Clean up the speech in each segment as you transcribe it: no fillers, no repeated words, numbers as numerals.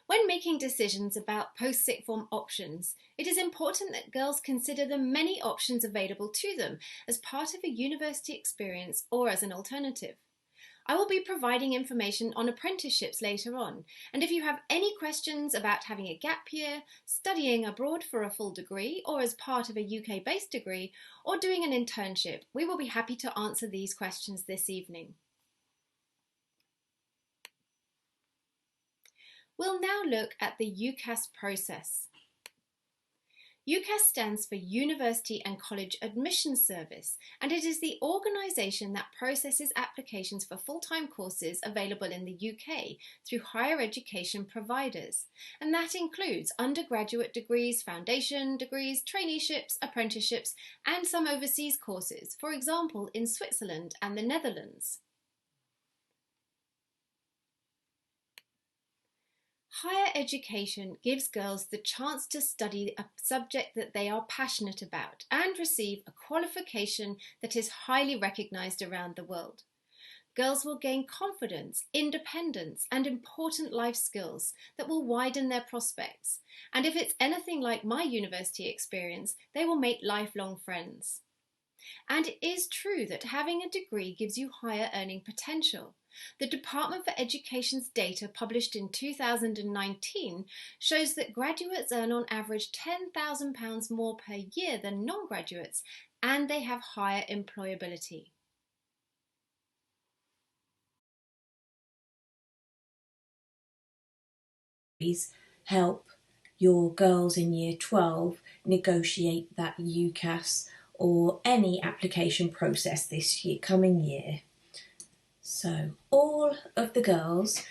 When making decisions about post-sixth form options, it is important that girls consider the many options available to them as part of a university experience or as an alternative. I will be providing information on apprenticeships later on, and if you have any questions about having a gap year, studying abroad for a full degree or as part of a UK-based degree, or doing an internship, we will be happy to answer these questions this evening. We'll now look at the UCAS process. UCAS stands for University and College Admission Service, and it is the organisation that processes applications for full-time courses available in the UK through higher education providers, and that includes undergraduate degrees, foundation degrees, traineeships, apprenticeships, and some overseas courses, for example in Switzerland and the Netherlands. Higher education gives girls the chance to study a subject that they are passionate about and receive a qualification that is highly recognised around the world. Girls will gain confidence, independence, and important life skills that will widen their prospects. And if it's anything like my university experience, they will make lifelong friends. And it is true that having a degree gives you higher earning potential. The Department for Education's data published in 2019 shows that graduates earn on average £10,000 more per year than non-graduates, and they have higher employability. Please help your girls in year 12 negotiate that UCAS or any application process this coming year. So all of the girls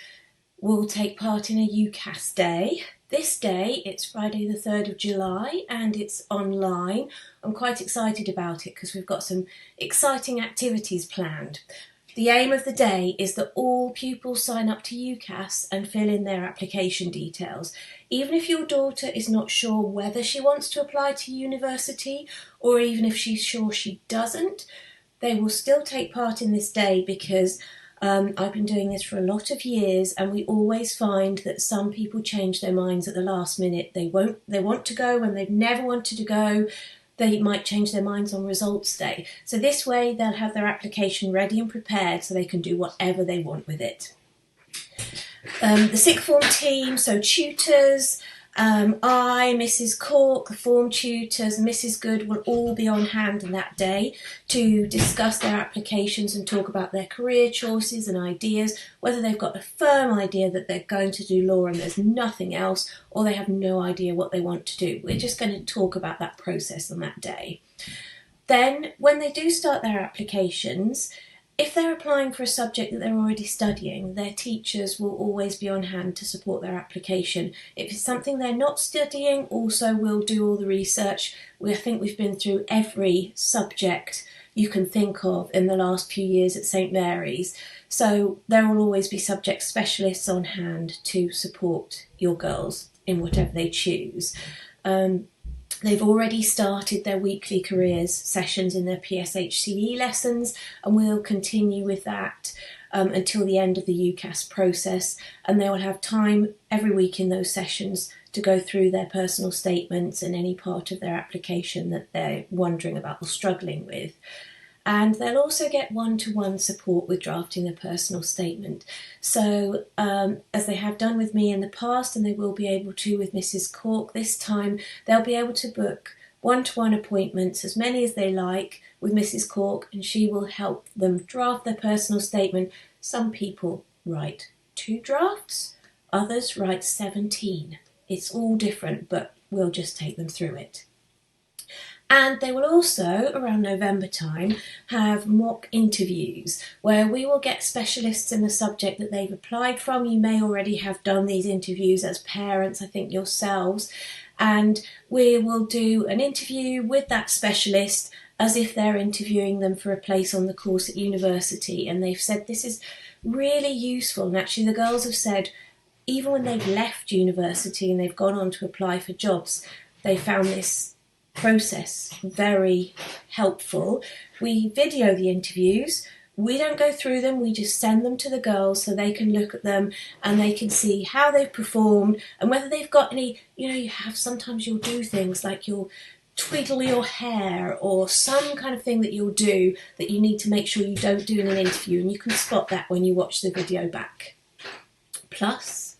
will take part in a UCAS day. This day, it's Friday the 3rd of July and it's online. I'm quite excited about it because we've got some exciting activities planned. The aim of the day is that all pupils sign up to UCAS and fill in their application details. Even if your daughter is not sure whether she wants to apply to university, or even if she's sure she doesn't, they will still take part in this day because I've been doing this for a lot of years, and we always find that some people change their minds at the last minute. They want to go when they've never wanted to go. They might change their minds on results day. So this way they'll have their application ready and prepared so they can do whatever they want with it. The sixth form team, so tutors, Mrs. Cork, the form tutors, Mrs. Good will all be on hand on that day to discuss their applications and talk about their career choices and ideas, whether they've got a firm idea that they're going to do law and there's nothing else, or they have no idea what they want to do. We're just going to talk about that process on that day. Then, when they do start their applications, if they're applying for a subject that they're already studying, their teachers will always be on hand to support their application. If it's something they're not studying, also we'll do all the research. I think we've been through every subject you can think of in the last few years at St Mary's. So there will always be subject specialists on hand to support your girls in whatever they choose. They've already started their weekly careers sessions in their PSHCE lessons, and we'll continue with that until the end of the UCAS process, and they will have time every week in those sessions to go through their personal statements and any part of their application that they're wondering about or struggling with. And they'll also get one-to-one support with drafting their personal statement. So as they have done with me in the past, and they will be able to with Mrs. Cork this time, they'll be able to book one-to-one appointments, as many as they like, with Mrs. Cork, and she will help them draft their personal statement. Some people write 2 drafts, others write 17. It's all different, but we'll just take them through it. And they will also, around November time, have mock interviews where we will get specialists in the subject that they've applied from. You may already have done these interviews as parents, I think yourselves, and we will do an interview with that specialist as if they're interviewing them for a place on the course at university. And they've said this is really useful, and actually the girls have said even when they've left university and they've gone on to apply for jobs, they found this process very helpful. We video the interviews, We don't go through them, we just send them to the girls so they can look at them and they can see how they've performed and whether they've got any, sometimes you'll do things like you'll twiddle your hair or some kind of thing that you'll do that you need to make sure you don't do in an interview, and you can spot that when you watch the video back. Plus,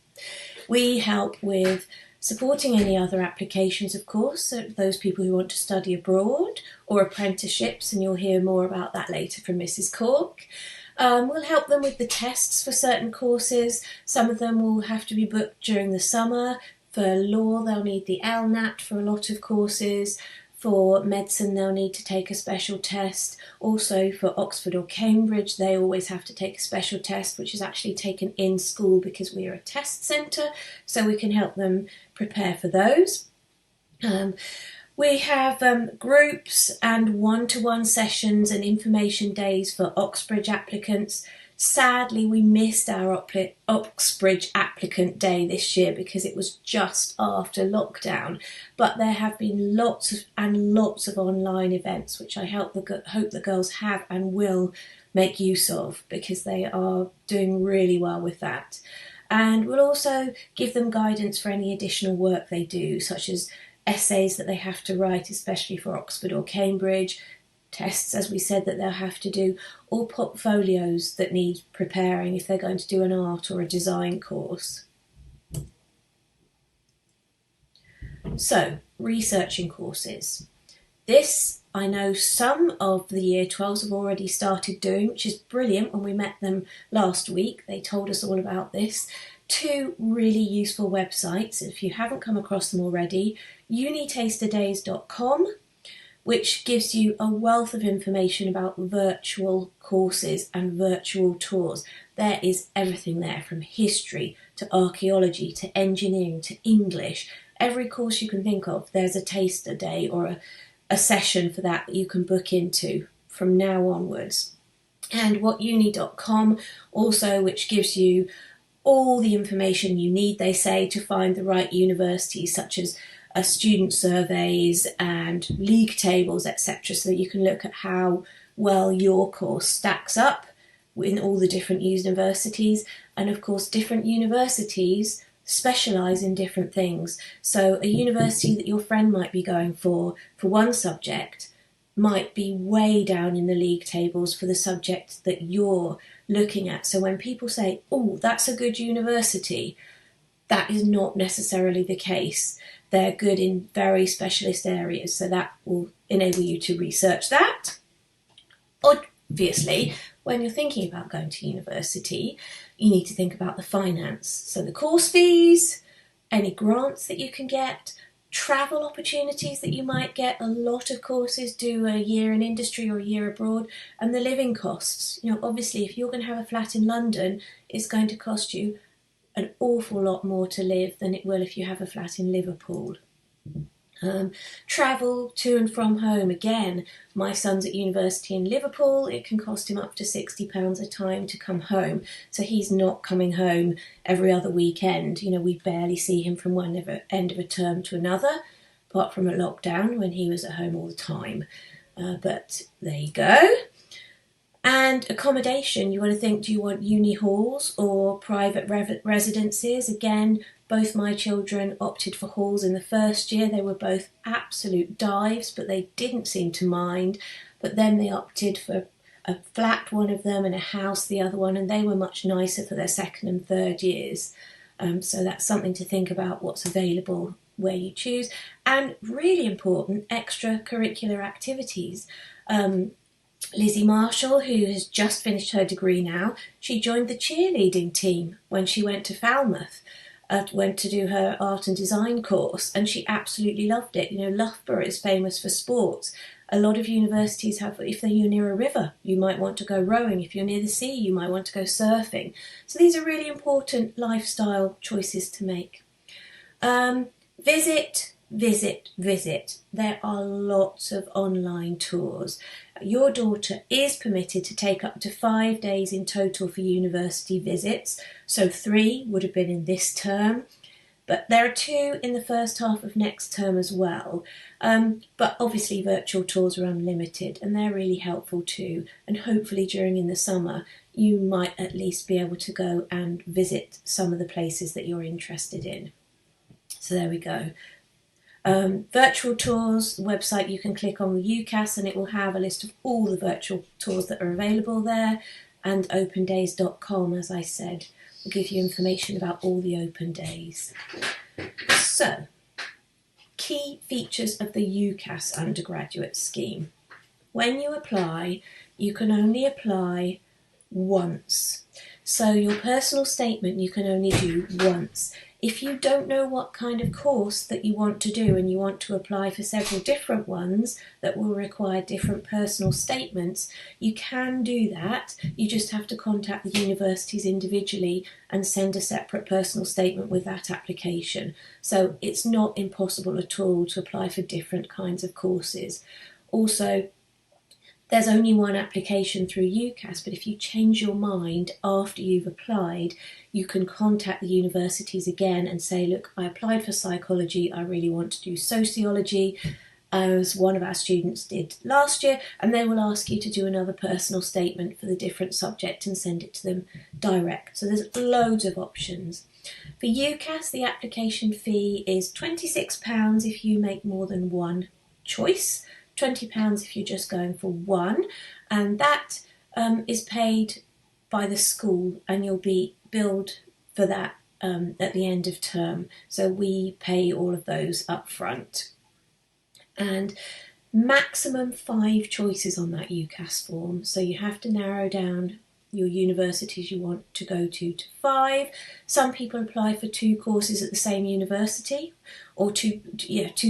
we help with supporting any other applications, of course, so those people who want to study abroad or apprenticeships, and you'll hear more about that later from Mrs. Cork. We'll help them with the tests for certain courses. Some of them will have to be booked during the summer. For law, they'll need the LNAT for a lot of courses. For medicine, they'll need to take a special test. Also, for Oxford or Cambridge, they always have to take a special test, which is actually taken in school because we are a test centre, so we can help them prepare for those. We have groups and one-to-one sessions and information days for Oxbridge applicants. Sadly, we missed our Oxbridge applicant day this year because it was just after lockdown, but there have been lots of online events which I hope the girls have and will make use of, because they are doing really well with that. And we'll also give them guidance for any additional work they do, such as essays that they have to write, especially for Oxford or Cambridge, tests, as we said, that they'll have to do, or portfolios that need preparing if they're going to do an art or a design course. So, researching courses. This, I know some of the Year 12s have already started doing, which is brilliant. When we met them last week, they told us all about this. 2 really useful websites, if you haven't come across them already. unitasterdays.com, which gives you a wealth of information about virtual courses and virtual tours. There is everything there, from history to archaeology to engineering to English. Every course you can think of, there's a taster day or a session for that you can book into from now onwards. And whatuni.com also, which gives you all the information you need, they say, to find the right universities, such as student surveys and league tables, etc., so that you can look at how well your course stacks up in all the different universities. And of course, different universities specialise in different things. So a university that your friend might be going for one subject might be way down in the league tables for the subject that you're looking at. So when people say, oh, that's a good university, that is not necessarily the case. They're good in very specialist areas, so that will enable you to research that. Obviously, when you're thinking about going to university, you need to think about the finance. So the course fees, any grants that you can get, travel opportunities that you might get. A lot of courses do a year in industry or a year abroad, and the living costs. Obviously, if you're going to have a flat in London, it's going to cost you an awful lot more to live than it will if you have a flat in Liverpool. Travel to and from home. Again, my son's at university in Liverpool. It can cost him up to £60 a time to come home. So he's not coming home every other weekend. We barely see him from one end of a term to another, apart from a lockdown when he was at home all the time. But there you go. And accommodation, you want to think, do you want uni halls or private residences? Again, both my children opted for halls in the first year. They were both absolute dives, but they didn't seem to mind. But then they opted for a flat, one of them, and a house, the other one, and they were much nicer for their second and third years. So that's something to think about, what's available where you choose. And really important, extracurricular activities. Lizzie Marshall, who has just finished her degree now, she joined the cheerleading team when she went to Falmouth, went to do her art and design course, and she absolutely loved it. Loughborough is famous for sports. A lot of universities have, if you're near a river, you might want to go rowing. If you're near the sea, you might want to go surfing. So these are really important lifestyle choices to make. Visit. There are lots of online tours. Your daughter is permitted to take up to 5 days in total for university visits, so 3 would have been in this term. But there are 2 in the first half of next term as well. But obviously virtual tours are unlimited and they're really helpful too. And hopefully during in the summer, you might at least be able to go and visit some of the places that you're interested in. So there we go. Virtual tours, the website, you can click on the UCAS and it will have a list of all the virtual tours that are available there, and opendays.com, as I said, will give you information about all the open days. So, key features of the UCAS undergraduate scheme. When you apply, you can only apply once. So your personal statement you can only do once. If you don't know what kind of course that you want to do and you want to apply for several different ones that will require different personal statements, you can do that. You just have to contact the universities individually and send a separate personal statement with that application. So it's not impossible at all to apply for different kinds of courses. Also, there's only one application through UCAS, but if you change your mind after you've applied, you can contact the universities again and say, look, I applied for psychology, I really want to do sociology, as one of our students did last year, and they will ask you to do another personal statement for the different subject and send it to them direct. So there's loads of options. For UCAS, the application fee is £26 if you make more than one choice, £20 if you're just going for one, and that is paid by the school and you'll be billed for that at the end of term. So we pay all of those up front. And maximum 5 choices on that UCAS form, so you have to narrow down your universities you want to go to 5. Some people apply for 2 courses at the same university, or 2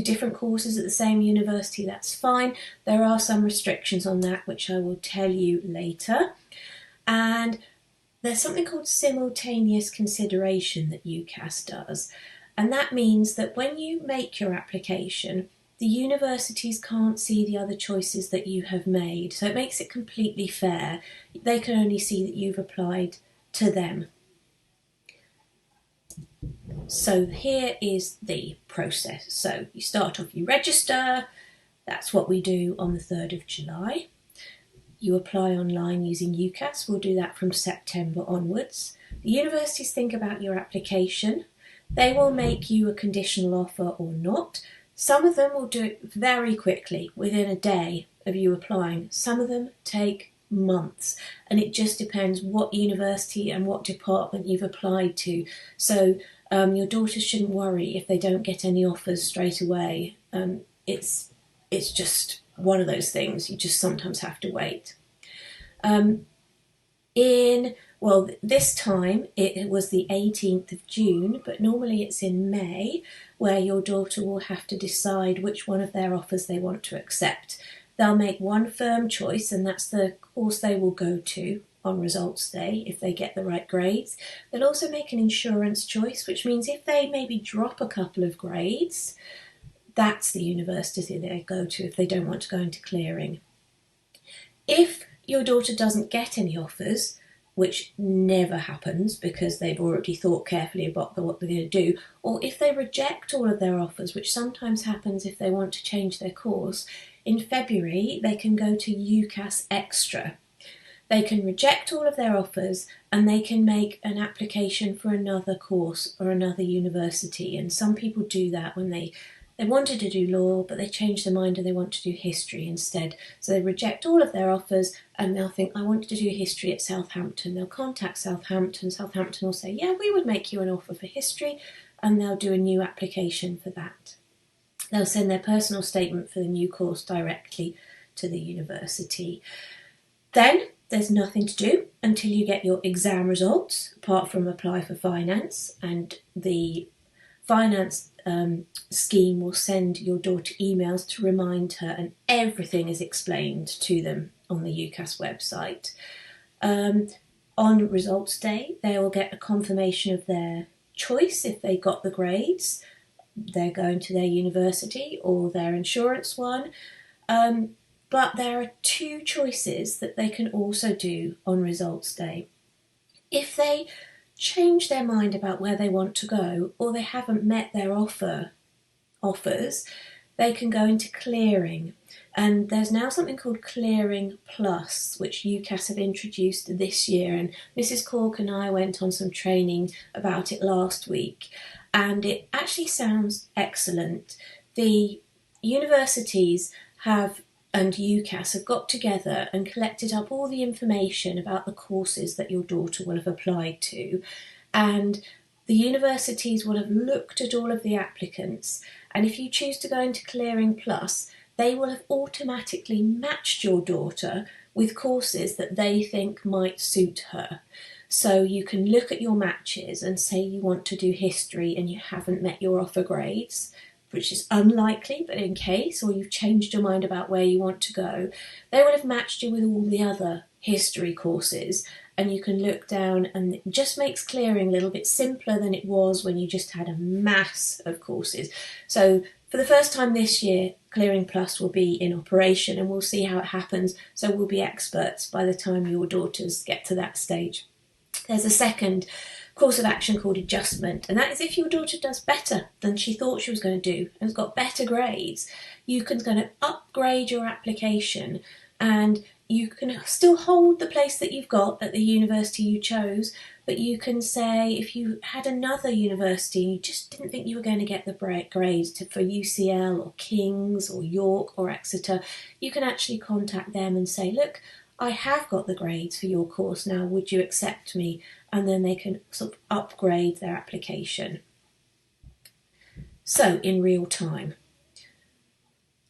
different courses at the same university. That's fine. There are some restrictions on that which I will tell you later. And there's something called simultaneous consideration that UCAS does, and that means that when you make your application, the universities can't see the other choices that you have made, so it makes it completely fair. They can only see that you've applied to them. So here is the process. So you start off, you register. That's what we do on the 3rd of July. You apply online using UCAS. We'll do that from September onwards. The universities think about your application. They will make you a conditional offer or not. Some of them will do it very quickly, within a day of you applying. Some of them take months, and it just depends what university and what department you've applied to. So your daughters shouldn't worry if they don't get any offers straight away. It's just one of those things. You just sometimes have to wait. This time it was the 18th of June, but normally it's in May, where your daughter will have to decide which one of their offers they want to accept. They'll make one firm choice, and that's the course they will go to on results day if they get the right grades. They'll also make an insurance choice, which means if they maybe drop a couple of grades, that's the university they go to if they don't want to go into clearing. If your daughter doesn't get any offers, which never happens because they've already thought carefully about what they're going to do, or if they reject all of their offers, which sometimes happens if they want to change their course, in February they can go to UCAS Extra. They can reject all of their offers and they can make an application for another course or another university, and some people do that when they wanted to do law, but they change their mind and they want to do history instead. So they reject all of their offers and they'll think, I want to do history at Southampton. They'll contact Southampton. Southampton will say, yeah, we would make you an offer for history, and they'll do a new application for that. They'll send their personal statement for the new course directly to the university. Then there's nothing to do until you get your exam results, apart from apply for finance, and the finance scheme will send your daughter emails to remind her, and everything is explained to them on the UCAS website. On results day, they will get a confirmation of their choice if they got the grades. They're going to their university or their insurance one. But there are 2 choices that they can also do on results day. If they changed their mind about where they want to go, or they haven't met their offers, they can go into clearing. And there's now something called Clearing Plus, which UCAS have introduced this year. And Mrs. Cork and I went on some training about it last week, and it actually sounds excellent. The universities and UCAS have got together and collected up all the information about the courses that your daughter will have applied to, and the universities will have looked at all of the applicants, and if you choose to go into Clearing Plus, they will have automatically matched your daughter with courses that they think might suit her. So you can look at your matches and say you want to do history and you haven't met your offer grades, which is unlikely, but in case, or you've changed your mind about where you want to go, they will have matched you with all the other history courses, and you can look down, and it just makes clearing a little bit simpler than it was when you just had a mass of courses. So for the first time this year, Clearing Plus will be in operation, and we'll see how it happens, so we'll be experts by the time your daughters get to that stage. There's a second course of action called adjustment, and that is if your daughter does better than she thought she was going to do and has got better grades, you can kind of upgrade your application, and you can still hold the place that you've got at the university you chose, but you can say if you had another university and you just didn't think you were going to get the grades for UCL or King's or York or Exeter, you can actually contact them and say, look, I have got the grades for your course now, would you accept me? And then they can sort of upgrade their application. So in real time.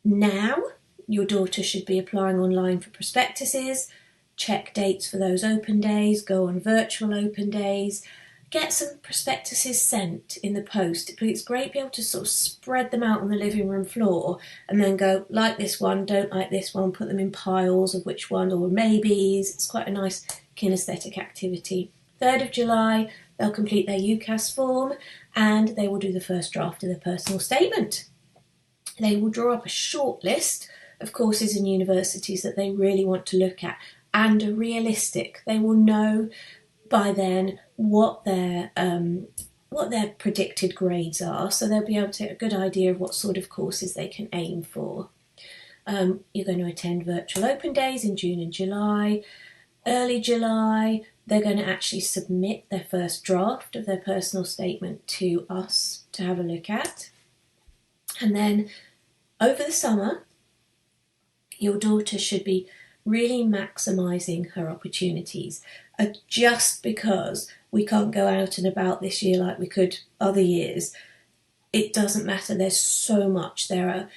Now your daughter should be applying online for prospectuses, check dates for those open days, go on virtual open days, get some prospectuses sent in the post. It's great to be able to sort of spread them out on the living room floor and then go, like this one, don't like this one, put them in piles of which one, or maybes. It's quite a nice kinesthetic activity. 3rd of July, they'll complete their UCAS form and they will do the first draft of their personal statement. They will draw up a short list of courses and universities that they really want to look at and are realistic. They will know by then what their predicted grades are, so they'll be able to get a good idea of what sort of courses they can aim for. You're going to attend virtual open days in June and July. Early July, they're going to actually submit their first draft of their personal statement to us to have a look at. And then over the summer, your daughter should be really maximising her opportunities. Just because we can't go out and about this year like we could other years, it doesn't matter. There's so much. There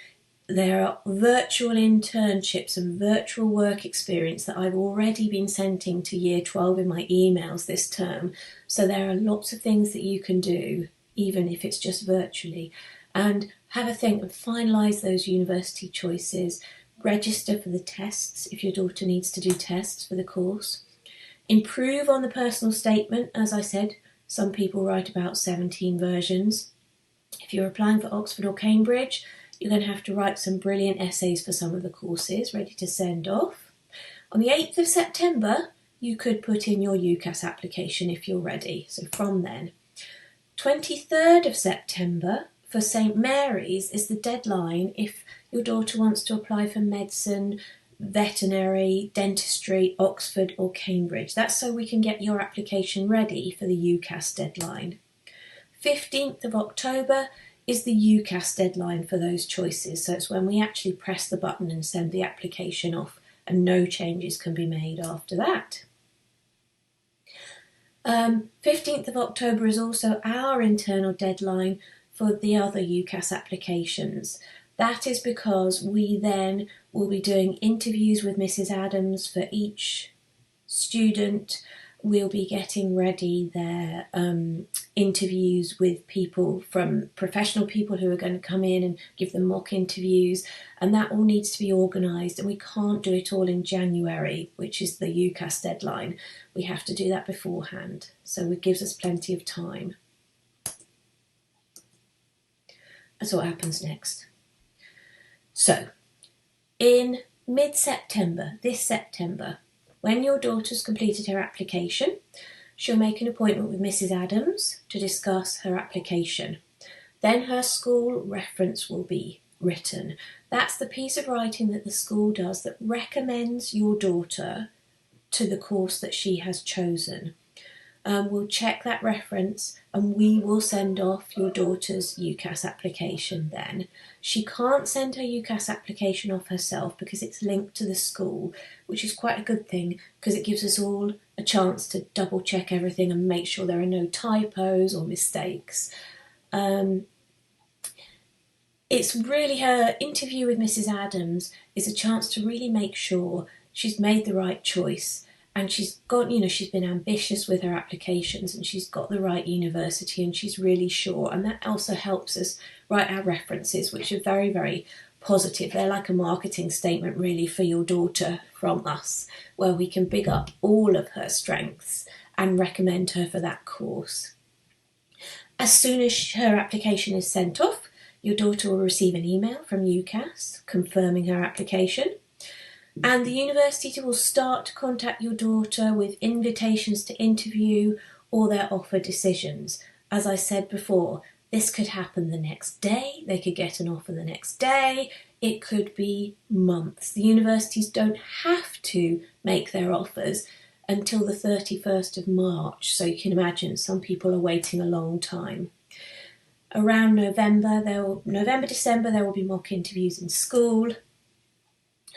are virtual internships and virtual work experience that I've already been sending to Year 12 in my emails this term. So there are lots of things that you can do, even if it's just virtually. And have a think and finalise those university choices. Register for the tests if your daughter needs to do tests for the course. Improve on the personal statement. As I said, some people write about 17 versions. If you're applying for Oxford or Cambridge, you're going to have to write some brilliant essays for some of the courses ready to send off. On the 8th of September, you could put in your UCAS application if you're ready. So from then. 23rd of September for St Mary's is the deadline if your daughter wants to apply for medicine, veterinary, dentistry, Oxford or Cambridge. That's so we can get your application ready for the UCAS deadline. 15th of October is the UCAS deadline for those choices. So it's when we actually press the button and send the application off, and no changes can be made after that. 15th of October is also our internal deadline for the other UCAS applications. That is because we then will be doing interviews with Mrs. Adams for each student. We'll be getting ready their interviews with people from professional people who are going to come in and give them mock interviews, and that all needs to be organised, and we can't do it all in January, which is the UCAS deadline. We have to do that beforehand, so it gives us plenty of time. That's what happens next. So, in mid-September, this September, when your daughter's completed her application, she'll make an appointment with Mrs. Adams to discuss her application. Then her school reference will be written. That's the piece of writing that the school does that recommends your daughter to the course that she has chosen. We'll check that reference and we will send off your daughter's UCAS application then. She can't send her UCAS application off herself because it's linked to the school, which is quite a good thing because it gives us all a chance to double check everything and make sure there are no typos or mistakes. It's really, her interview with Mrs. Adams is a chance to really make sure she's made the right choice and she's got, she's been ambitious with her applications and she's got the right university and she's really sure. And that also helps us write our references, which are very, very positive. They're like a marketing statement really for your daughter from us, where we can big up all of her strengths and recommend her for that course. As soon as her application is sent off, your daughter will receive an email from UCAS confirming her application, and the university will start to contact your daughter with invitations to interview or their offer decisions. As I said before, this could happen the next day, they could get an offer the next day, it could be months. The universities don't have to make their offers until the 31st of March, so you can imagine some people are waiting a long time. Around November, December, there will be mock interviews in school.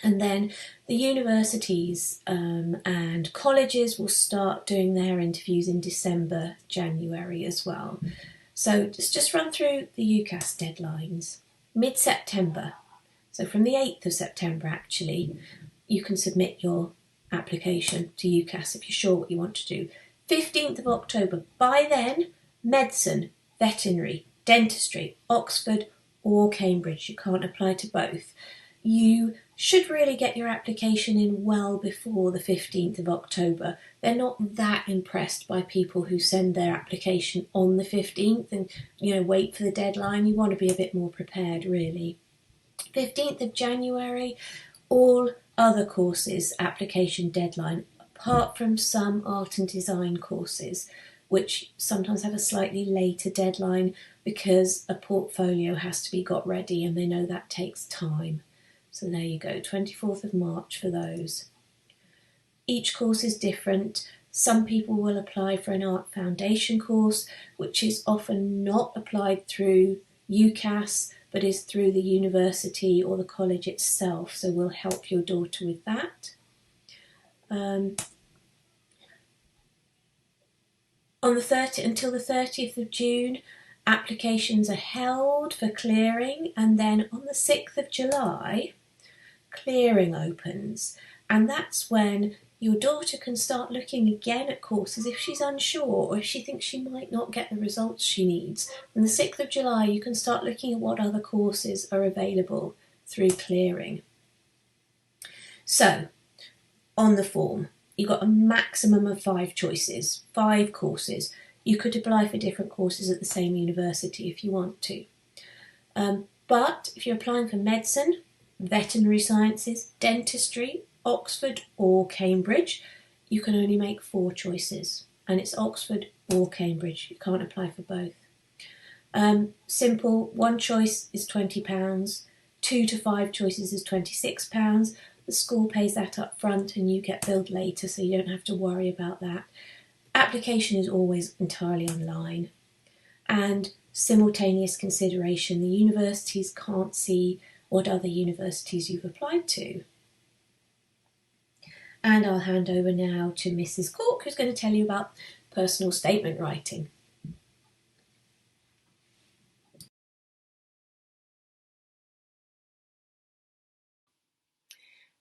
And then the universities and colleges will start doing their interviews in December, January as well. So just run through the UCAS deadlines. Mid-September, so from the 8th of September actually, you can submit your application to UCAS if you're sure what you want to do. 15th of October, by then, medicine, veterinary, dentistry, Oxford or Cambridge. You can't apply to both. You should really get your application in well before the 15th of October. They're not that impressed by people who send their application on the 15th and wait for the deadline. You want to be a bit more prepared really. 15th of January, all other courses application deadline, apart from some art and design courses, which sometimes have a slightly later deadline because a portfolio has to be got ready and they know that takes time. So there you go, 24th of March for those. Each course is different. Some people will apply for an art foundation course, which is often not applied through UCAS, but is through the university or the college itself. So we'll help your daughter with that. Until the 30th of June, applications are held for clearing, and then on the 6th of July, clearing opens, and that's when your daughter can start looking again at courses if she's unsure or if she thinks she might not get the results she needs. On the 6th of July, you can start looking at what other courses are available through clearing. So, on the form, you've got a maximum of 5 choices, 5 courses. You could apply for different courses at the same university if you want to. But if you're applying for medicine, veterinary sciences, dentistry, Oxford or Cambridge, you can only make 4 choices, and it's Oxford or Cambridge. You can't apply for both. Simple, 1 choice is £20, 2 to 5 choices is £26. The school pays that up front and you get billed later, so you don't have to worry about that. Application is always entirely online, and simultaneous consideration. The universities can't see what other universities you've applied to. And I'll hand over now to Mrs. Cork, who's going to tell you about personal statement writing.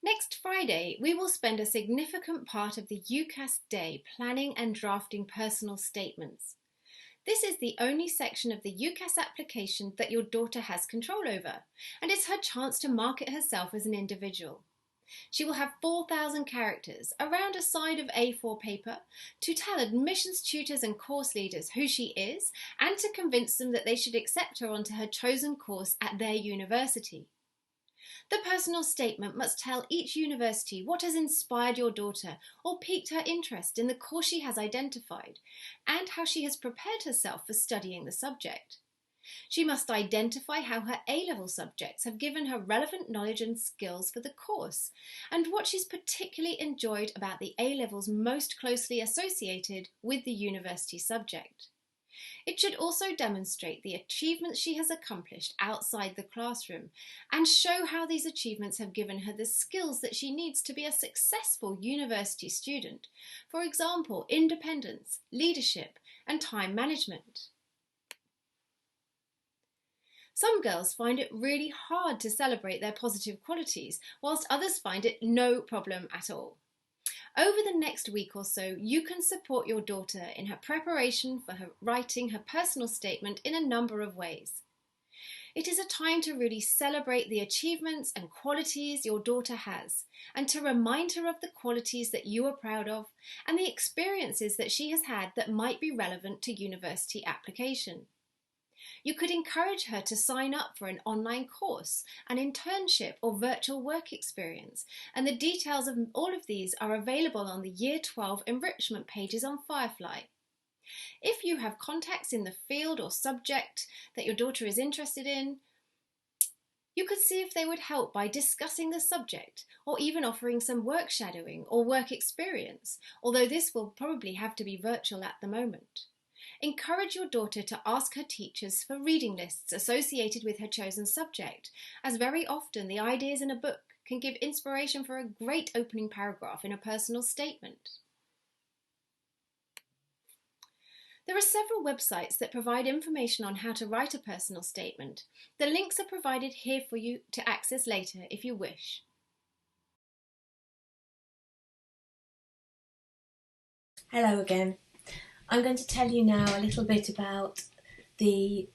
Next Friday, we will spend a significant part of the UCAS day planning and drafting personal statements. This is the only section of the UCAS application that your daughter has control over, and it's her chance to market herself as an individual. She will have 4,000 characters, around a side of A4 paper, to tell admissions tutors and course leaders who she is and to convince them that they should accept her onto her chosen course at their university. The personal statement must tell each university what has inspired your daughter or piqued her interest in the course she has identified, and how she has prepared herself for studying the subject. She must identify how her A-level subjects have given her relevant knowledge and skills for the course, and what she's particularly enjoyed about the A-levels most closely associated with the university subject. It should also demonstrate the achievements she has accomplished outside the classroom and show how these achievements have given her the skills that she needs to be a successful university student. For example, independence, leadership, and time management. Some girls find it really hard to celebrate their positive qualities, whilst others find it no problem at all. Over the next week or so, you can support your daughter in her preparation for writing her personal statement in a number of ways. It is a time to really celebrate the achievements and qualities your daughter has, and to remind her of the qualities that you are proud of and the experiences that she has had that might be relevant to university application. You could encourage her to sign up for an online course, an internship, or virtual work experience, and the details of all of these are available on the Year 12 enrichment pages on Firefly. If you have contacts in the field or subject that your daughter is interested in, you could see if they would help by discussing the subject, or even offering some work shadowing or work experience, although this will probably have to be virtual at the moment. Encourage your daughter to ask her teachers for reading lists associated with her chosen subject, as very often the ideas in a book can give inspiration for a great opening paragraph in a personal statement. There are several websites that provide information on how to write a personal statement. The links are provided here for you to access later if you wish. Hello again. I'm going to tell you now a little bit about the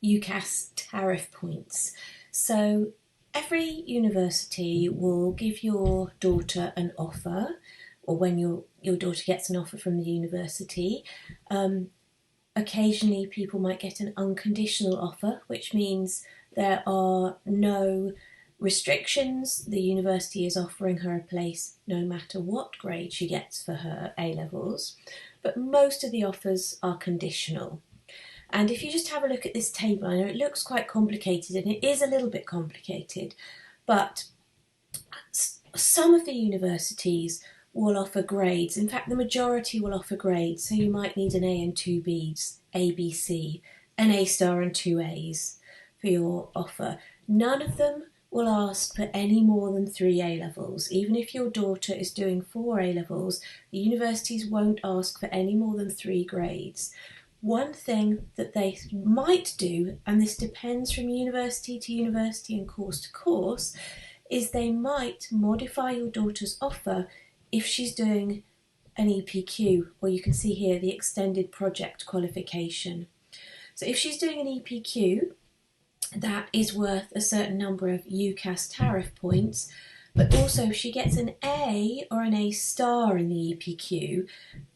UCAS tariff points. So every university will give your daughter an offer, or when your daughter gets an offer from the university. Occasionally people might get an unconditional offer, which means there are no restrictions. The university is offering her a place no matter what grade she gets for her A-levels, but most of the offers are conditional. And if you just have a look at this table, I know it looks quite complicated, and it is a little bit complicated, but some of the universities will offer grades. In fact, the majority will offer grades. So you might need an A and two Bs, A, B, C, an A star and two As for your offer. None of them will ask for any more than 3 A-levels. Even if your daughter is doing 4 A-levels, the universities won't ask for any more than 3 grades. One thing that they might do, and this depends from university to university and course to course, is they might modify your daughter's offer if she's doing an EPQ, or you can see here the extended project qualification. So if she's doing an EPQ, that is worth a certain number of UCAS tariff points, but also if she gets an A or an A star in the EPQ,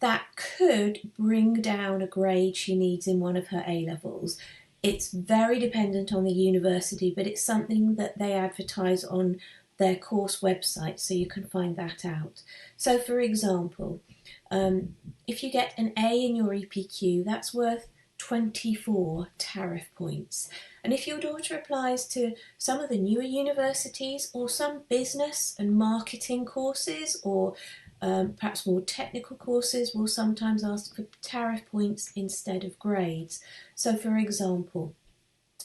that could bring down a grade she needs in one of her A-levels. It's very dependent on the university, but it's something that they advertise on their course website, so you can find that out. So for example, if you get an A in your EPQ, that's worth 24 tariff points. And if your daughter applies to some of the newer universities, or some business and marketing courses, or perhaps more technical courses, will sometimes ask for tariff points instead of grades. So for example,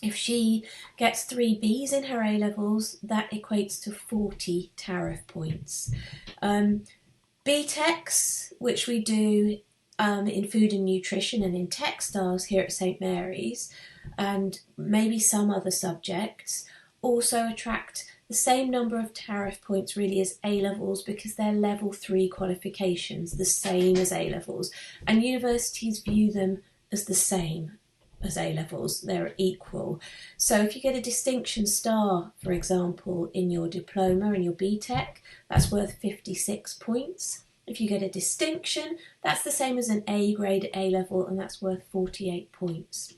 if she gets 3 Bs in her A-levels, that equates to 40 tariff points. BTECs, which we do in food and nutrition and in textiles here at St Mary's, and maybe some other subjects, also attract the same number of tariff points really as A-levels, because they're level 3 qualifications, the same as A-levels, and universities view them as the same as A-levels. They're equal. So if you get a distinction star, for example, in your diploma and your BTEC, that's worth 56 points. If you get a distinction, that's the same as an A grade at A-level, and that's worth 48 points.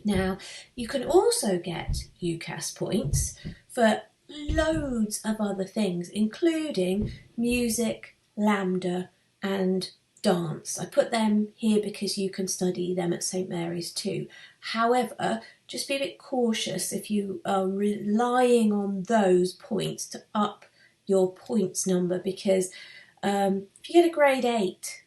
Now, you can also get UCAS points for loads of other things, including music, lambda, and dance. I put them here because you can study them at St Mary's too. However, just be a bit cautious if you are relying on those points to up your points number, because if you get a grade 8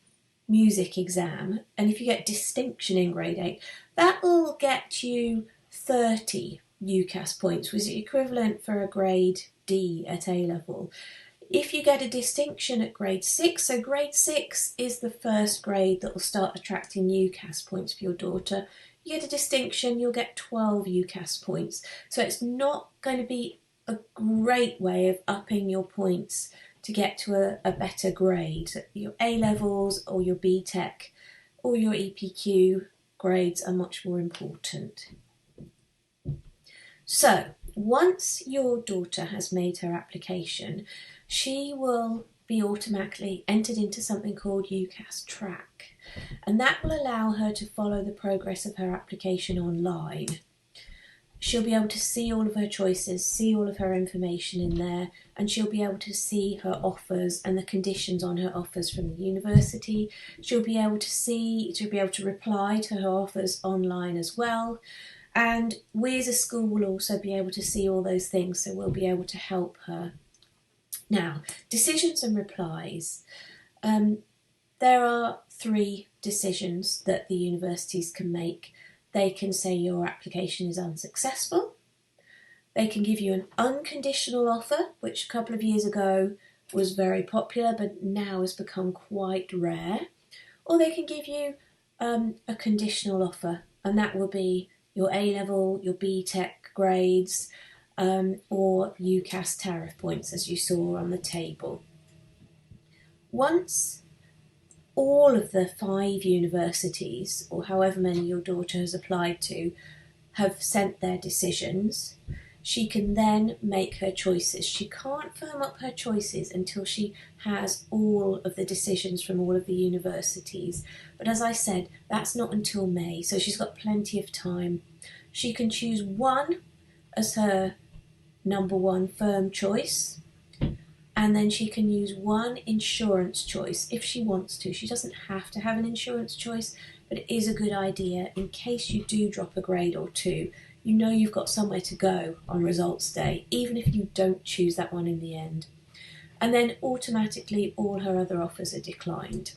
music exam and if you get distinction in grade 8, that will get you 30 UCAS points, which is equivalent for a grade D at A level. If you get a distinction at grade 6, so grade 6 is the first grade that will start attracting UCAS points for your daughter. You get a distinction, you'll get 12 UCAS points. So it's not going to be a great way of upping your points to get to a better grade. Your A levels or your BTEC or your EPQ grades are much more important. So once your daughter has made her application, she will be automatically entered into something called UCAS Track, and that will allow her to follow the progress of her application online. She'll be able to see all of her choices, see all of her information in there, and she'll be able to see her offers and the conditions on her offers from the university. She'll be able to reply to her offers online as well. And we as a school will also be able to see all those things, so we'll be able to help her. Now, decisions and replies. There are 3 decisions that the universities can make. They can say your application is unsuccessful. They can give you an unconditional offer, which a couple of years ago was very popular, but now has become quite rare. Or they can give you a conditional offer, and that will be your A-level, your BTEC grades, or UCAS tariff points, as you saw on the table. Once all of the 5 universities, or however many your daughter has applied to, have sent their decisions, she can then make her choices. She can't firm up her choices until she has all of the decisions from all of the universities. But as I said, that's not until May, so she's got plenty of time. She can choose one as her number 1 firm choice, and then she can use one insurance choice if she wants to. She doesn't have to have an insurance choice, but it is a good idea in case you do drop a grade or 2. You know you've got somewhere to go on results day, even if you don't choose that one in the end. And then automatically all her other offers are declined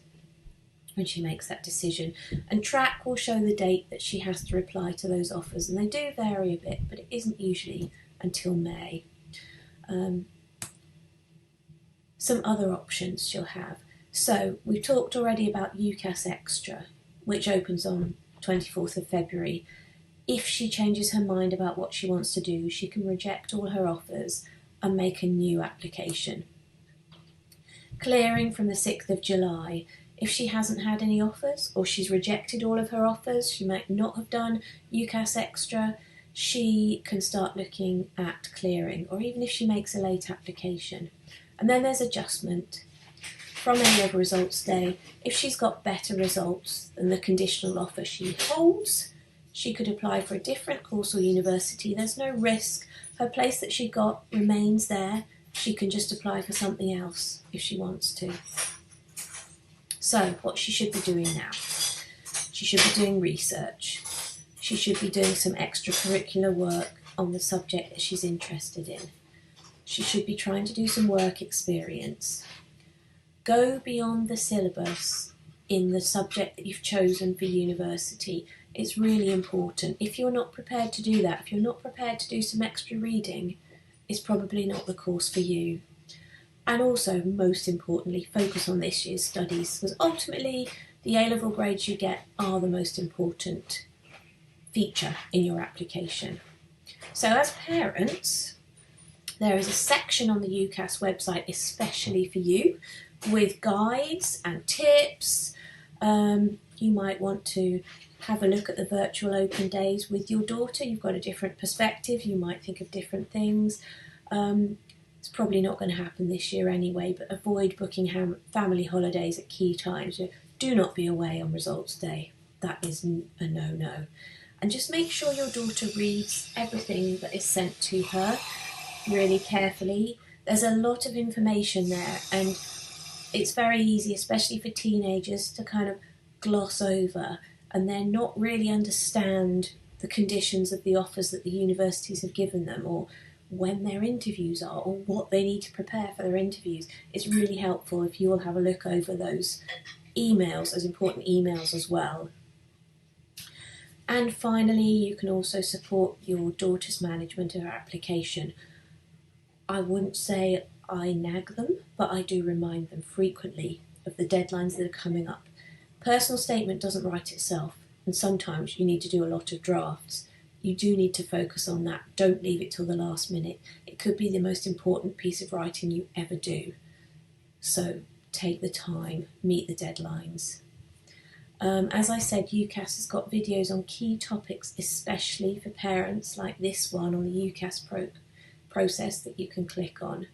when she makes that decision. And Track will show the date that she has to reply to those offers, and they do vary a bit, but it isn't usually until May. Some other options she'll have. So we've talked already about UCAS Extra, which opens on 24th of February. If she changes her mind about what she wants to do, she can reject all her offers and make a new application. Clearing from the 6th of July. If she hasn't had any offers, or she's rejected all of her offers, she might not have done UCAS Extra, she can start looking at clearing, or even if she makes a late application. And then there's adjustment. From A-level results day, if she's got better results than the conditional offer she holds, she could apply for a different course or university. There's no risk. Her place that she got remains there. She can just apply for something else if she wants to. So, what she should be doing now? She should be doing research. She should be doing some extracurricular work on the subject that she's interested in. She should be trying to do some work experience. Go beyond the syllabus in the subject that you've chosen for university. It's really important. If you're not prepared to do that, if you're not prepared to do some extra reading, it's probably not the course for you. And also, most importantly, focus on this year's studies, because ultimately the A-level grades you get are the most important feature in your application. So as parents, there is a section on the UCAS website especially for you with guides and tips. You might want to have a look at the virtual open days with your daughter. You've got a different perspective. You might think of different things. It's probably not going to happen this year anyway, but avoid booking family holidays at key times. Do not be away on results day. That is a no-no. And just make sure your daughter reads everything that is sent to her. really carefully. There's a lot of information there, and it's very easy, especially for teenagers, to kind of gloss over and then not really understand the conditions of the offers that the universities have given them, or when their interviews are, or what they need to prepare for their interviews. It's really helpful if you will have a look over those emails, those important emails as well. And finally, you can also support your daughter's management of her application. I wouldn't say I nag them, but I do remind them frequently of the deadlines that are coming up. Personal statement doesn't write itself, and sometimes you need to do a lot of drafts. You do need to focus on that. Don't leave it till the last minute. It could be the most important piece of writing you ever do. So take the time, meet the deadlines. As I said, UCAS has got videos on key topics, especially for parents, like this one on the UCAS process that you can click on.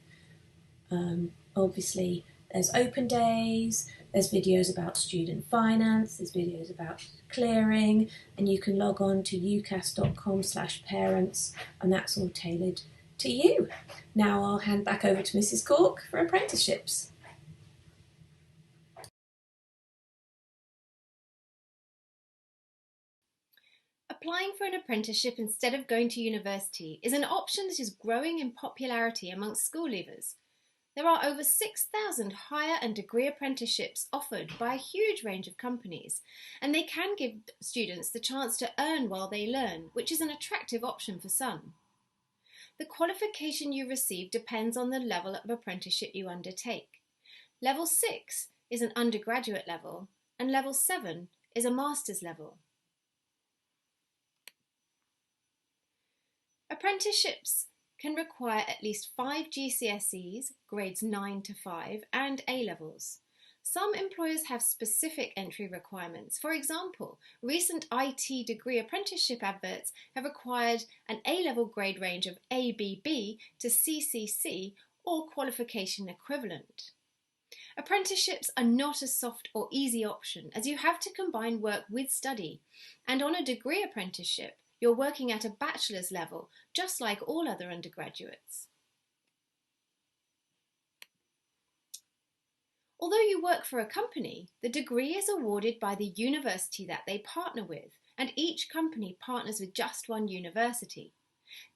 Obviously, there's open days, there's videos about student finance, there's videos about clearing, and you can log on to ucas.com/parents, and that's all tailored to you. Now I'll hand back over to Mrs. Cork for apprenticeships. Applying for an apprenticeship instead of going to university is an option that is growing in popularity amongst school leavers. There are over 6,000 higher and degree apprenticeships offered by a huge range of companies, and they can give students the chance to earn while they learn, which is an attractive option for some. The qualification you receive depends on the level of apprenticeship you undertake. Level 6 is an undergraduate level, and Level 7 is a master's level. Apprenticeships can require at least 5 GCSEs, grades 9 to 5, and A-levels. Some employers have specific entry requirements. For example, recent IT degree apprenticeship adverts have required an A-level grade range of ABB to CCC or qualification equivalent. Apprenticeships are not a soft or easy option, as you have to combine work with study, and on a degree apprenticeship, you're working at a bachelor's level, just like all other undergraduates. Although you work for a company, the degree is awarded by the university that they partner with, and each company partners with just one university.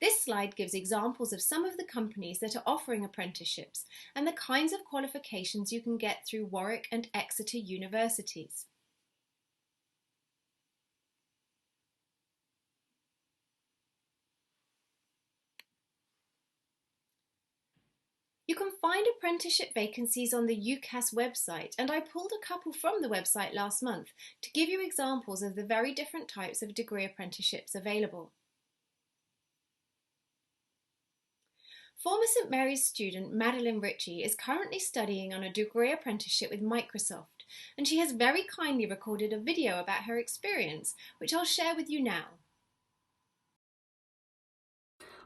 This slide gives examples of some of the companies that are offering apprenticeships and the kinds of qualifications you can get through Warwick and Exeter universities. You can find apprenticeship vacancies on the UCAS website, and I pulled a couple from the website last month to give you examples of the very different types of degree apprenticeships available. Former St Mary's student Madeline Ritchie is currently studying on a degree apprenticeship with Microsoft, and she has very kindly recorded a video about her experience, which I'll share with you now.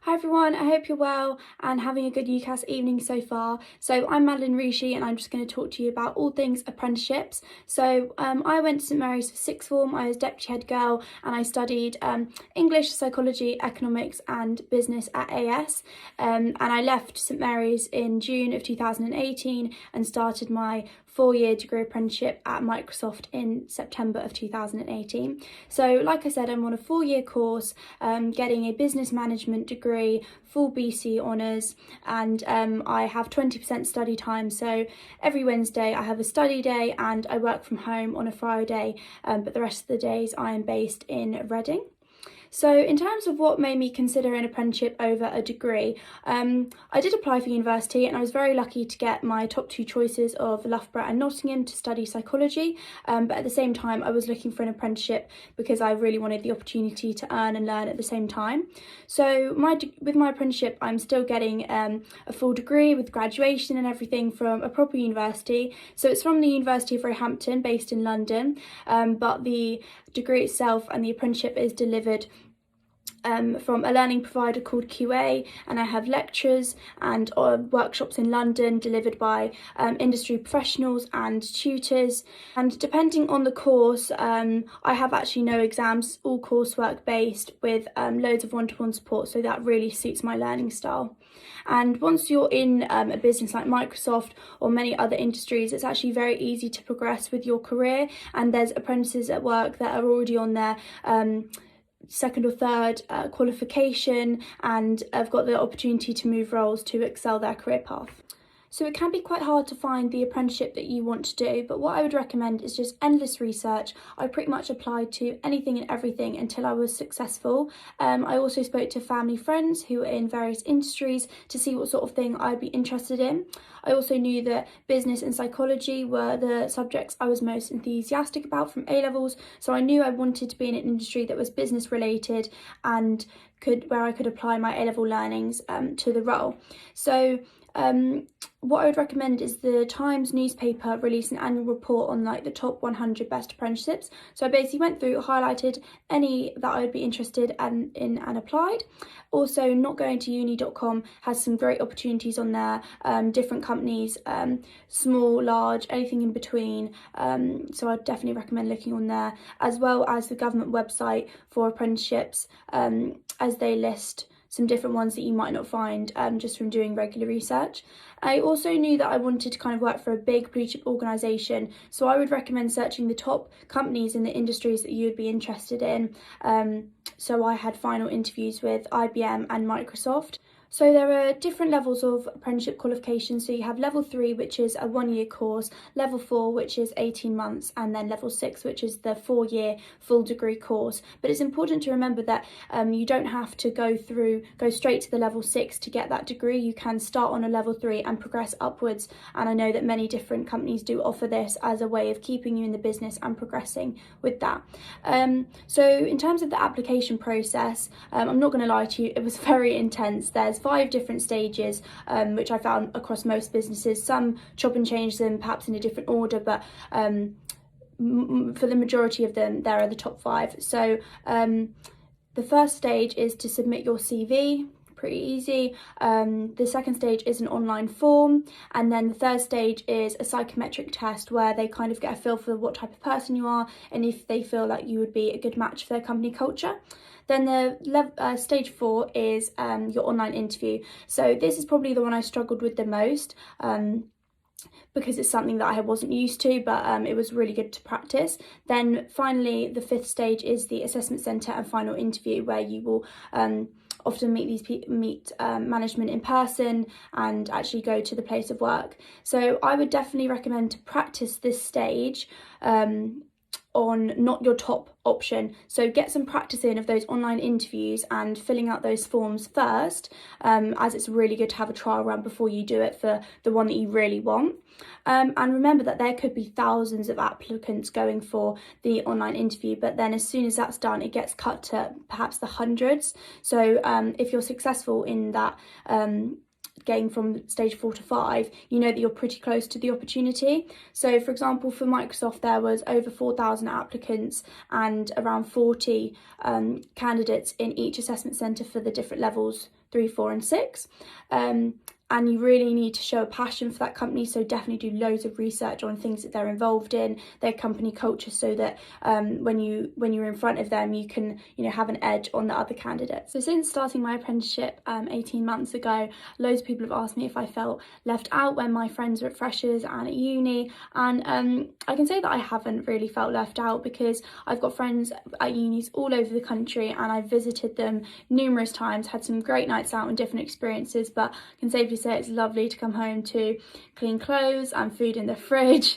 Hi everyone, I hope you're well and having a good UCAS evening so far. So I'm Madeline Rishi and I'm just going to talk to you about all things apprenticeships. So I went to St Mary's for sixth form. I was deputy head girl and I studied English, psychology, economics and business at AS. And I left St Mary's in June of 2018 and started my 4-year degree apprenticeship at Microsoft in September of 2018. So like I said, I'm on a 4-year course getting a business management degree, full BC honours, and I have 20% study time. So every Wednesday I have a study day and I work from home on a Friday, but the rest of the days I am based in Reading. So in terms of what made me consider an apprenticeship over a degree, I did apply for university and I was very lucky to get my top 2 choices of Loughborough and Nottingham to study psychology, but at the same time I was looking for an apprenticeship because I really wanted the opportunity to earn and learn at the same time. So with my apprenticeship I'm still getting a full degree with graduation and everything from a proper university. So it's from the University of Roehampton based in London, but the degree itself and the apprenticeship is delivered from a learning provider called QA, and I have lectures and workshops in London delivered by industry professionals and tutors. And depending on the course, I have actually no exams, all coursework based with loads of one-to-one support, so that really suits my learning style. And once you're in a business like Microsoft or many other industries, it's actually very easy to progress with your career, and there's apprentices at work that are already on their second or third qualification and have got the opportunity to move roles to excel their career path. So it can be quite hard to find the apprenticeship that you want to do, but what I would recommend is just endless research. I pretty much applied to anything and everything until I was successful. I also spoke to family friends who were in various industries to see what sort of thing I'd be interested in. I also knew that business and psychology were the subjects I was most enthusiastic about from A-levels, so I knew I wanted to be in an industry that was business related and where I could apply my A-level learnings to the role. So what I would recommend is the Times newspaper released an annual report on like the top 100 best apprenticeships. So I basically went through, highlighted any that I would be interested in and applied. Also, notgoingtouni.com has some great opportunities on there, different companies, small, large, anything in between. So I'd definitely recommend looking on there, as well as the government website for apprenticeships, as they list some different ones that you might not find just from doing regular research. I also knew that I wanted to kind of work for a big blue chip organisation, so I would recommend searching the top companies in the industries that you would be interested in. So I had final interviews with IBM and Microsoft. So there are different levels of apprenticeship qualifications. So you have level 3, which is a 1-year course, level 4, which is 18 months, and then level 6, which is the 4-year full degree course. But it's important to remember that you don't have to go straight to the level 6 to get that degree. You can start on a level 3 and progress upwards. And I know that many different companies do offer this as a way of keeping you in the business and progressing with that. So in terms of the application process, I'm not going to lie to you, it was very intense. There's 5 different stages, which I found across most businesses. Some chop and change them perhaps in a different order, but for the majority of them, there are the top 5. So the first stage is to submit your CV. Pretty easy. The second stage is an online form, and then the third stage is a psychometric test where they kind of get a feel for what type of person you are and if they feel like you would be a good match for their company culture. Then the stage 4 is your online interview. So this is probably the one I struggled with the most, because it's something that I wasn't used to, but it was really good to practice. Then finally, the 5th stage is the assessment centre and final interview, where you will often meet management in person and actually go to the place of work. So I would definitely recommend to practice this stage on not your top option. So get some practice in of those online interviews and filling out those forms first, as it's really good to have a trial run before you do it for the one that you really want. And remember that there could be thousands of applicants going for the online interview, but then as soon as that's done, it gets cut to perhaps the hundreds. So if you're successful in that getting from stage 4 to 5, you know that you're pretty close to the opportunity. So for example, for Microsoft, there was over 4,000 applicants and around 40 candidates in each assessment centre for the different levels 3, 4 and 6. And you really need to show a passion for that company, so definitely do loads of research on things that they're involved in, their company culture, so that when you're in front of them, you can have an edge on the other candidates. So since starting my apprenticeship 18 months ago, loads of people have asked me if I felt left out when my friends were at freshers and at uni, and I can say that I haven't really felt left out, because I've got friends at unis all over the country and I've visited them numerous times, had some great nights out and different experiences, but I can safely say it's lovely to come home to clean clothes and food in the fridge.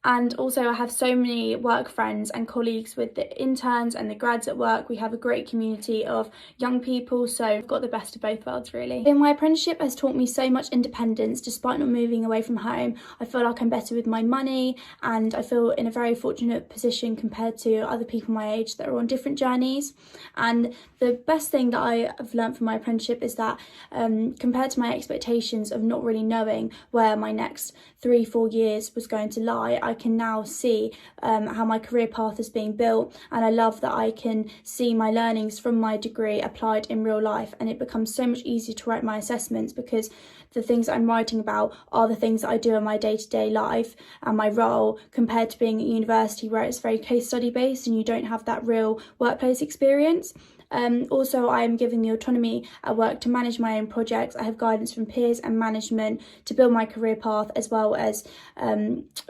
And also I have so many work friends and colleagues with the interns and the grads at work. We have a great community of young people, so I've got the best of both worlds really. And my apprenticeship has taught me so much independence despite not moving away from home. I feel like I'm better with my money, and I feel in a very fortunate position compared to other people my age that are on different journeys. And the best thing that I have learned from my apprenticeship is that compared to my expectations of not really knowing where my next 3-4 years was going to lie, I can now see how my career path is being built, and I love that I can see my learnings from my degree applied in real life, and it becomes so much easier to write my assessments because the things I'm writing about are the things that I do in my day-to-day life and my role, compared to being at university where it's very case study based and you don't have that real workplace experience. Also, I am given the autonomy at work to manage my own projects. I have guidance from peers and management to build my career path, as well as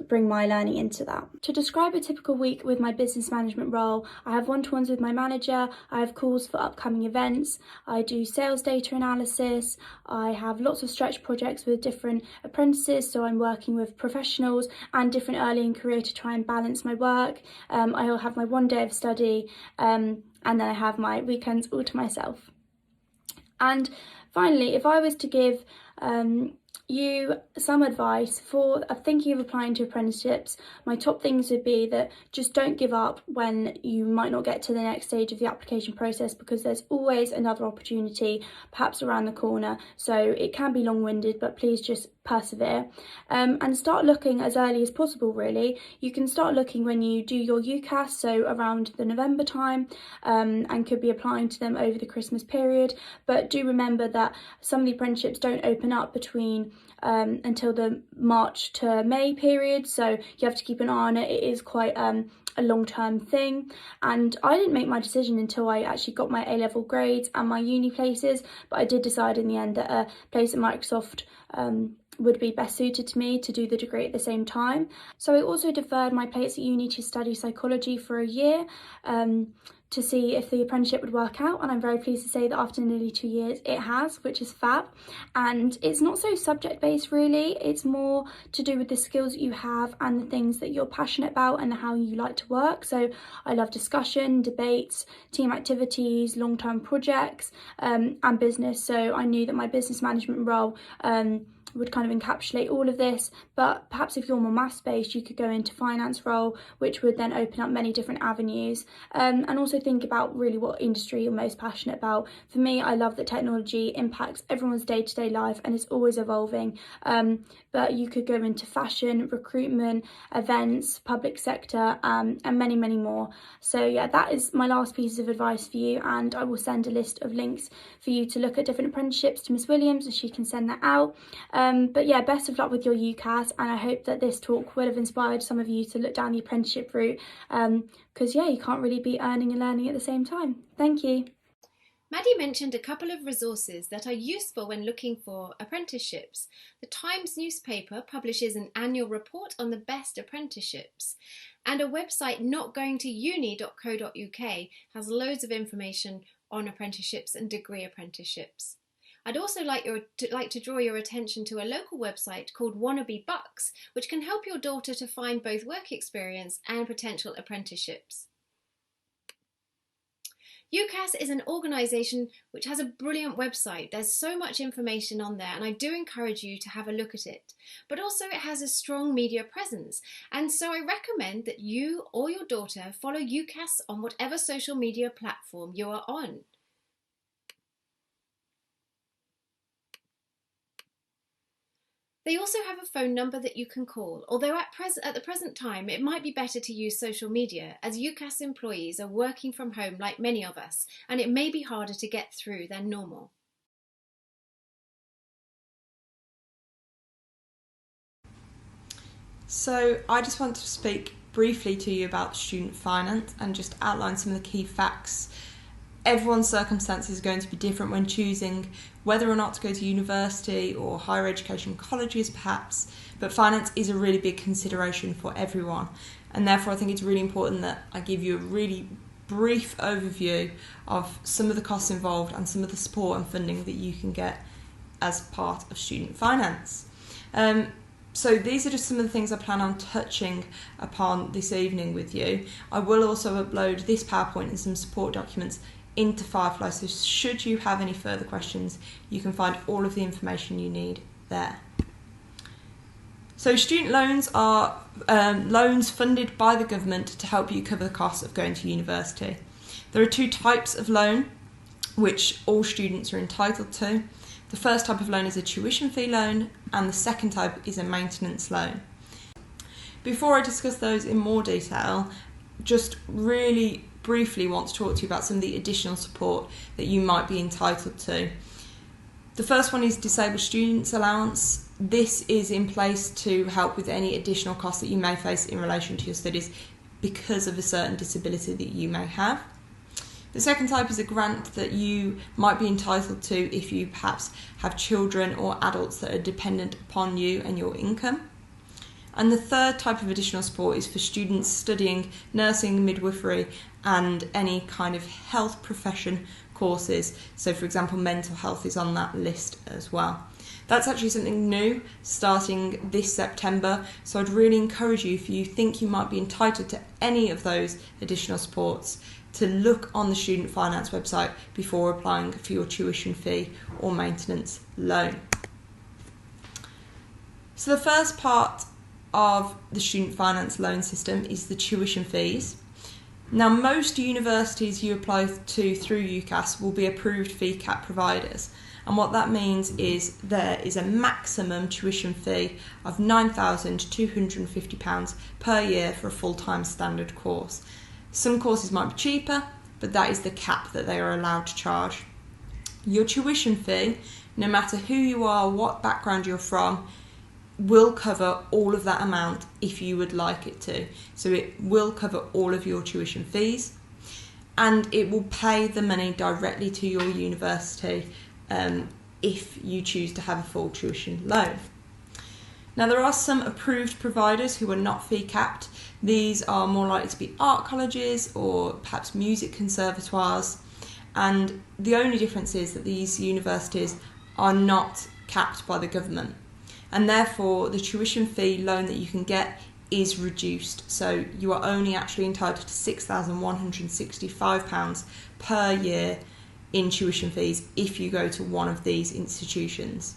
bring my learning into that. To describe a typical week with my business management role, I have one-to-ones with my manager, I have calls for upcoming events, I do sales data analysis, I have lots of stretch projects with different apprentices, so I'm working with professionals and different early in career to try and balance my work. I'll have my one day of study, and then I have my weekends all to myself. And finally, if I was to give you some advice for thinking of applying to apprenticeships, my top things would be that just don't give up when you might not get to the next stage of the application process, because there's always another opportunity, perhaps around the corner. So it can be long-winded, but please just persevere, and start looking as early as possible. Really, you can start looking when you do your UCAS, so around the November time, and could be applying to them over the Christmas period. But do remember that some of the apprenticeships don't open up between until the March to May period, so you have to keep an eye on it. It is quite a long-term thing, and I didn't make my decision until I actually got my A-level grades and my uni places, but I did decide in the end that a place at Microsoft would be best suited to me to do the degree at the same time. So I also deferred my place at uni to study psychology for a year, to see if the apprenticeship would work out, and I'm very pleased to say that after nearly 2 years it has, which is fab. And it's not so subject based really, it's more to do with the skills that you have and the things that you're passionate about and how you like to work. So I love discussion, debates, team activities, long-term projects, and business. So I knew that my business management role would kind of encapsulate all of this, but perhaps if you're more maths based, you could go into finance role, which would then open up many different avenues, and also think about really what industry you're most passionate about. For me, I love that technology impacts everyone's day-to-day life and it's always evolving, but you could go into fashion, recruitment, events, public sector, and many more. So yeah, that is my last piece of advice for you, and I will send a list of links for you to look at different apprenticeships to Miss Williams, and she can send that out. But yeah, best of luck with your UCAS, and I hope that this talk will have inspired some of you to look down the apprenticeship route, because yeah, you can't really be earning and learning at the same time. Thank you. Maddie mentioned a couple of resources that are useful when looking for apprenticeships. The Times newspaper publishes an annual report on the best apprenticeships, and a website notgoingtouni.co.uk has loads of information on apprenticeships and degree apprenticeships. I'd also like to draw your attention to a local website called Wannabe Bucks, which can help your daughter to find both work experience and potential apprenticeships. UCAS is an organisation which has a brilliant website. There's so much information on there, and I do encourage you to have a look at it. But also it has a strong media presence, and so I recommend that you or your daughter follow UCAS on whatever social media platform you are on. They also have a phone number that you can call, although at the present time it might be better to use social media, as UCAS employees are working from home like many of us, and it may be harder to get through than normal. So I just want to speak briefly to you about student finance and just outline some of the key facts. Everyone's circumstances are going to be different when choosing whether or not to go to university or higher education colleges perhaps, but finance is a really big consideration for everyone, and therefore I think it's really important that I give you a really brief overview of some of the costs involved and some of the support and funding that you can get as part of student finance. So these are just some of the things I plan on touching upon this evening with you. I will also upload this PowerPoint and some support documents into Firefly, so should you have any further questions, you can find all of the information you need there. So student loans are loans funded by the government to help you cover the costs of going to university. There are two types of loan which all students are entitled to. The first type of loan is a tuition fee loan, and the second type is a maintenance loan. Before I discuss those in more detail, just really briefly want to talk to you about some of the additional support that you might be entitled to. The first one is Disabled Students Allowance. This is in place to help with any additional costs that you may face in relation to your studies because of a certain disability that you may have. The second type is a grant that you might be entitled to if you perhaps have children or adults that are dependent upon you and your income. And the third type of additional support is for students studying nursing, midwifery and any kind of health profession courses. So for example, mental health is on that list as well. That's actually something new starting this September, so I'd really encourage you, if you think you might be entitled to any of those additional supports, to look on the Student Finance website before applying for your tuition fee or maintenance loan. So the first part of the Student Finance loan system is the tuition fees. Now, most universities you apply to through UCAS will be approved fee cap providers, and what that means is there is a maximum tuition fee of £9,250 per year for a full-time standard course. Some courses might be cheaper, but that is the cap that they are allowed to charge. Your tuition fee, no matter who you are, what background you're from, will cover all of that amount if you would like it to. So it will cover all of your tuition fees, and it will pay the money directly to your university if you choose to have a full tuition loan. Now, there are some approved providers who are not fee capped. These are more likely to be art colleges or perhaps music conservatoires, and the only difference is that these universities are not capped by the government, and therefore the tuition fee loan that you can get is reduced. So you are only actually entitled to £6,165 per year in tuition fees if you go to one of these institutions.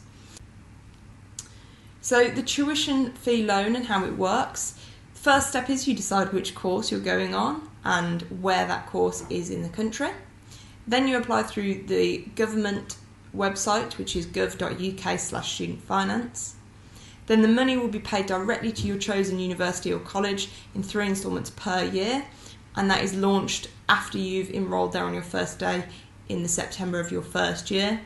So the tuition fee loan and how it works: the first step is you decide which course you're going on and where that course is in the country. Then you apply through the government website, which is gov.uk/studentfinance. Then the money will be paid directly to your chosen university or college in 3 instalments per year, and that is launched after you've enrolled there on your first day in the September of your first year.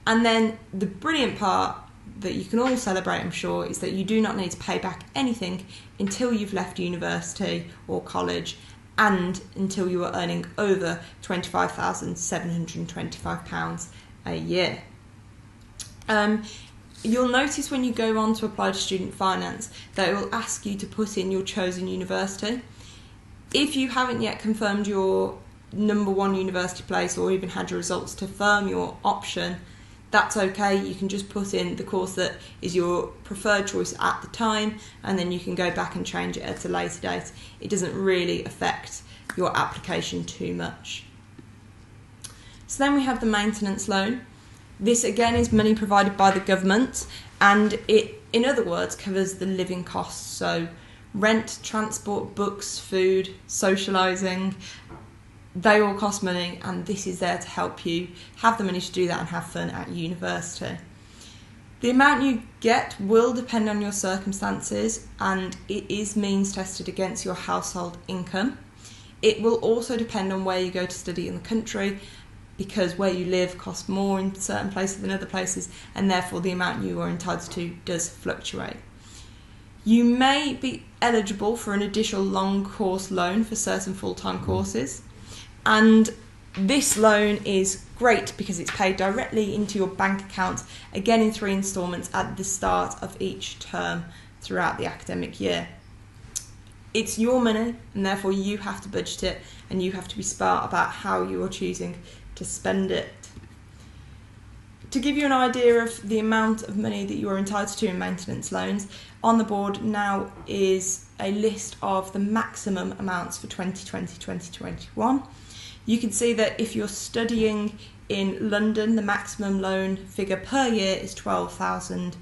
And then the brilliant part that you can all celebrate, I'm sure, is that you do not need to pay back anything until you've left university or college and until you are earning over £25,725 a year. You'll notice when you go on to apply to Student Finance that it will ask you to put in your chosen university. If you haven't yet confirmed your number one university place or even had your results to firm your option, that's okay. You can just put in the course that is your preferred choice at the time, and then you can go back and change it at a later date. It doesn't really affect your application too much. So then we have the maintenance loan. This again is money provided by the government, and it, in other words, covers the living costs. So rent, transport, books, food, socialising, they all cost money, and this is there to help you have the money to do that and have fun at university. The amount you get will depend on your circumstances, and it is means tested against your household income. It will also depend on where you go to study in the country, because where you live costs more in certain places than other places, and therefore the amount you are entitled to does fluctuate. You may be eligible for an additional long course loan for certain full-time courses, and this loan is great because it's paid directly into your bank account, again in 3 instalments at the start of each term throughout the academic year. It's your money, and therefore you have to budget it, and you have to be smart about how you are choosing to spend it. To give you an idea of the amount of money that you are entitled to in maintenance loans, on the board now is a list of the maximum amounts for 2020-2021. You can see that if you're studying in London, the maximum loan figure per year is £12,000,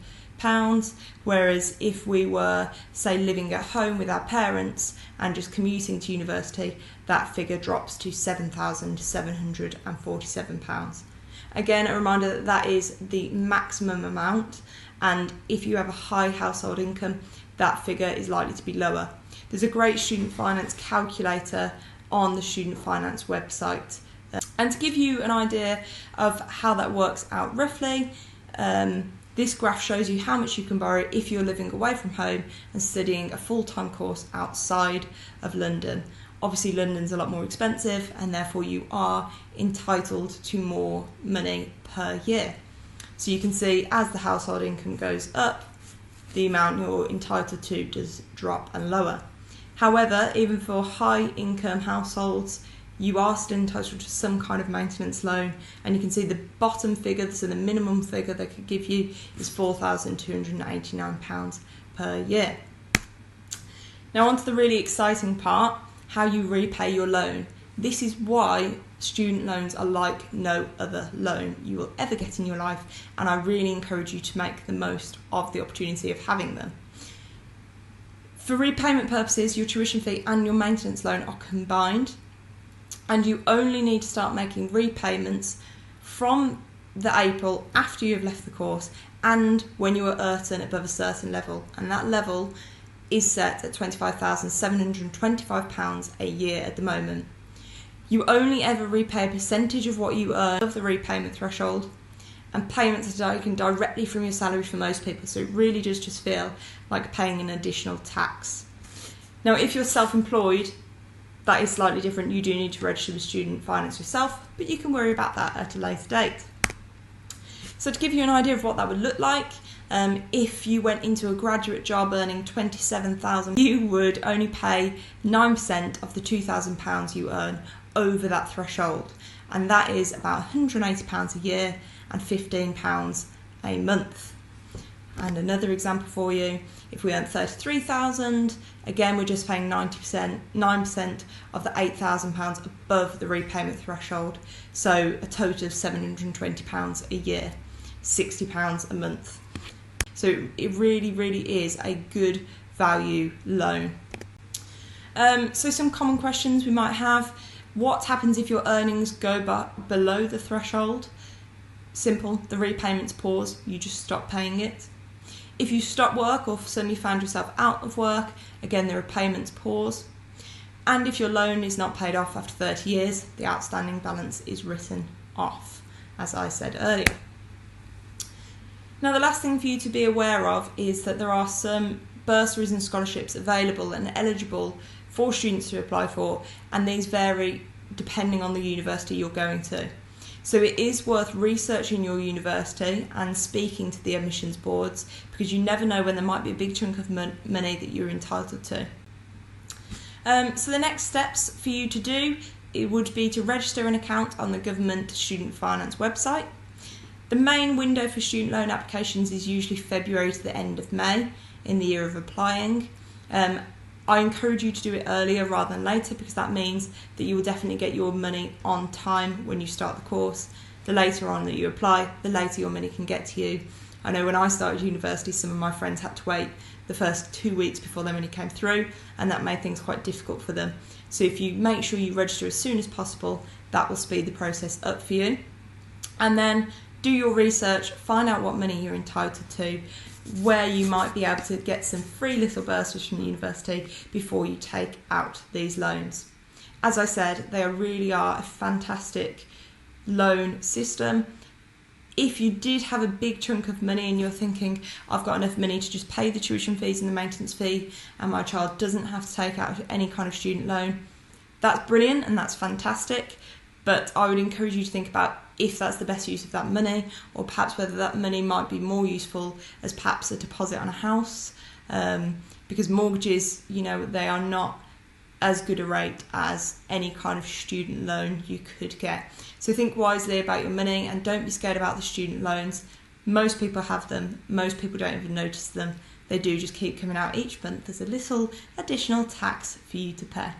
whereas if we were, say, living at home with our parents and just commuting to university, that figure drops to £7,747. Again, a reminder that that is the maximum amount, and if you have a high household income, that figure is likely to be lower. There's a great student finance calculator on the student finance website. And to give you an idea of how that works out roughly, this graph shows you how much you can borrow if you're living away from home and studying a full-time course outside of London. Obviously London's a lot more expensive, and therefore you are entitled to more money per year. So you can see as the household income goes up, the amount you're entitled to does drop and lower. However, even for high income households, you are still entitled to some kind of maintenance loan, and you can see the bottom figure, so the minimum figure they could give you is £4,289 per year. Now on to the really exciting part, how you repay your loan. This is why student loans are like no other loan you will ever get in your life, and I really encourage you to make the most of the opportunity of having them. For repayment purposes, your tuition fee and your maintenance loan are combined, and you only need to start making repayments from the April after you have left the course and when you are earning above a certain level, and that level is set at £25,725 a year at the moment. You only ever repay a percentage of what you earn above the repayment threshold, and payments are taken directly from your salary for most people, so it really does just feel like paying an additional tax. Now if you're self-employed, that is slightly different. You do need to register with student finance yourself, but you can worry about that at a later date. So to give you an idea of what that would look like, if you went into a graduate job earning £27,000, you would only pay 9% of the £2,000 you earn over that threshold, and that is about £180 a year and £15 a month. And another example for you, if we earn £33,000, again we're just paying 9% of the £8,000 above the repayment threshold, so a total of £720 a year, £60 a month. So it really, really is a good value loan. So some common questions we might have: what happens if your earnings go below the threshold? Simple, the repayments pause, you just stop paying it. If you stop work or suddenly found yourself out of work, again the repayments pause. And if your loan is not paid off after 30 years, the outstanding balance is written off, as I said earlier. Now the last thing for you to be aware of is that there are some bursaries and scholarships available and eligible for students to apply for, and these vary depending on the university you're going to. So it is worth researching your university and speaking to the admissions boards, because you never know when there might be a big chunk of money that you're entitled to. So the next steps for you to do, it would be to register an account on the government student finance website. The main window for student loan applications is usually February to the end of May in the year of applying. I encourage you to do it earlier rather than later, because that means that you will definitely get your money on time when you start the course. The later on that you apply, the later your money can get to you. I know when I started university, some of my friends had to wait the first 2 weeks before their money came through, and that made things quite difficult for them. So if you make sure you register as soon as possible, that will speed the process up for you. And then do your research, find out what money you're entitled to, where you might be able to get some free little bursaries from the university before you take out these loans. As I said, they really are a fantastic loan system. If you did have a big chunk of money and you're thinking, I've got enough money to just pay the tuition fees and the maintenance fee, and my child doesn't have to take out any kind of student loan, that's brilliant and that's fantastic. But I would encourage you to think about if that's the best use of that money, or perhaps whether that money might be more useful as perhaps a deposit on a house, because mortgages, you know, they are not as good a rate as any kind of student loan you could get. So think wisely about your money and don't be scared about the student loans. Most people have them, most people don't even notice them. They do just keep coming out each month as a little additional tax for you to pay.